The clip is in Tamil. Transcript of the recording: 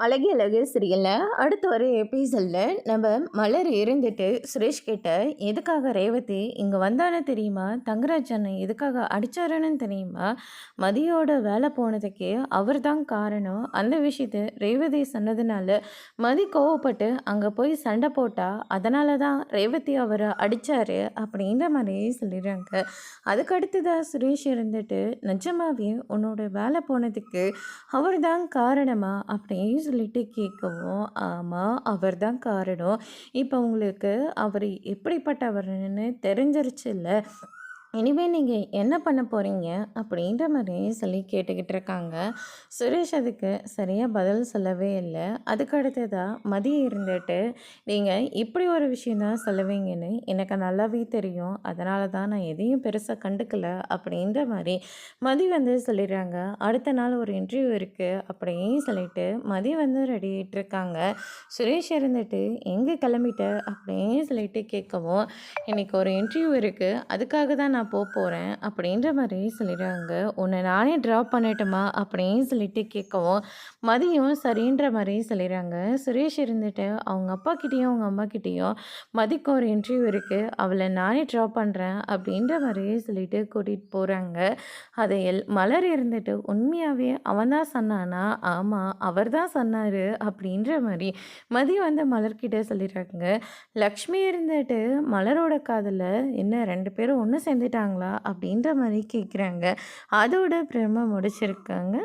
அழகே அழகு சீரியல்ல அடுத்து வர எபிசோட்ல நம்ம மலர் இருந்துட்டு சுரேஷ் கிட்ட எதுக்காக ரேவதி இங்கே வந்தானே தெரியுமா, தங்கராஜ் அண்ணன் எதுக்காக அடிச்சாருன்னு தெரியுமா, மதியோட வேலை போனதுக்கே அவர் தான் காரணம், அந்த விஷயத்த ரேவதி சொன்னதுனால மதி கோவப்பட்டு அங்கே போய் சண்டை போட்டா அதனால தான் ரேவதி அவரை அடித்தாரு அப்படின்ற மாதிரி சொல்லிடுறாங்க. அதுக்கடுத்து தான் சுரேஷ் இருந்துட்டு நிஜமாவே உன்னோட வேலை போனதுக்கு அவர் தான் காரணமா அப்படின்னு சொல்லிட்டு கேட்கவும், ஆமாம் அவர் தான் காரணம். இப்போ உங்களுக்கு அவர் எப்படிப்பட்டவர்னு தெரிஞ்சிருச்சுல்ல, இனிமே நீங்கள் என்ன பண்ண போகிறீங்க அப்படின்ற மாதிரி சொல்லி கேட்டுக்கிட்டு இருக்காங்க. சுரேஷ் அதுக்கு சரியாக பதில் சொல்லவே இல்லை. அதுக்கு அடுத்ததாக மதியம் இருந்துட்டு, நீங்கள் இப்படி ஒரு விஷயந்தான் சொல்லுவீங்கன்னு எனக்கு நல்லாவே தெரியும், அதனால தான் நான் எதையும் பெருசாக கண்டுக்கல அப்படின்ற மாதிரி மதி வந்து சொல்லிடுறாங்க. அடுத்த நாள் ஒரு இன்டர்வியூ இருக்குது அப்படின்னு சொல்லிட்டு மதி வந்து ரெடி ஆகிட்டு இருக்காங்க. சுரேஷ் இருந்துட்டு எங்கே கிளம்பிட்ட அப்படின்னு சொல்லிட்டு கேட்கவும், இன்னைக்கு ஒரு இன்டர்வியூ இருக்குது, அதுக்காக தான் நான் போகிறேன் அப்படின்ற மாதிரி சொல்லிடுறாங்க. உன்னை நானே ட்ராப் பண்ணட்டுமா அப்படின்னு சொல்லிட்டு கேட்கவும், மதியம் சரின்ற மாதிரி சொல்லிடுறாங்க. சுரேஷ் இருந்துட்டு அவங்க அப்பா கிட்டேயும் அவங்க அம்மா கிட்டேயும் மதிக்கு ஒரு இன்டர்வியூ இருக்குது, அவளை நானே ட்ராப் பண்ணுறேன் அப்படின்ற மாதிரி சொல்லிட்டு கூட்டிகிட்டு போகிறாங்க. அதை மலர் இருந்துட்டு உண்மையாகவே அவன் தான் சொன்னானா, ஆமாம் அவர் தான் சொன்னார் அப்படின்ற மாதிரி மதி வந்து மலர்கிட்ட சொல்லிடுறாங்க. லக்ஷ்மி இருந்துட்டு மலரோட காதில் என்ன 2 பேரும் ஒன்று சேர்ந்துட்டாங்களா அப்படின்ற மாதிரி கேட்குறாங்க. அதோட பிரம்ம முடிச்சிருக்காங்க.